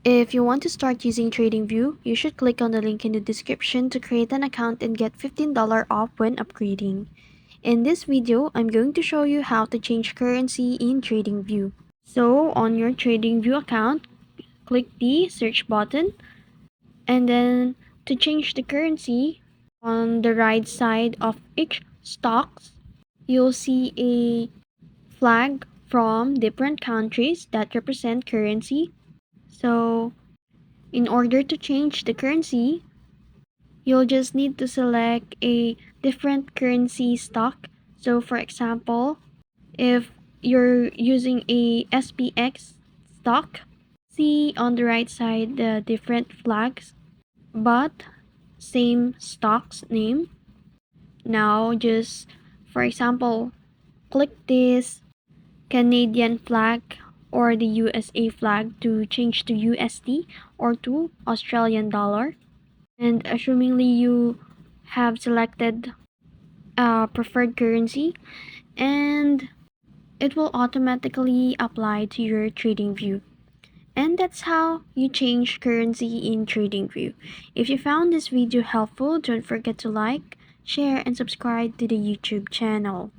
If you want to start using TradingView, you should click on the link in the description to create an account and get $15 off when upgrading. In this video, I'm going to show you how to change currency in TradingView. So, on your TradingView account, click the search button, and then to change the currency, on the right side of each stocks, you'll see a flag from different countries that represent currency. So, in order to change the currency, you'll just need to select a different currency stock. So for example, if you're using a SPX stock, see on the right side the different flags, but same stock's name. Now just, for example, click this Canadian flag or the USA flag to change to USD or to Australian dollar. And assumingly you have selected preferred currency, and it will automatically apply to your TradingView. And that's how you change currency in TradingView. If you found this video helpful, don't forget to like, share, and subscribe to the YouTube channel.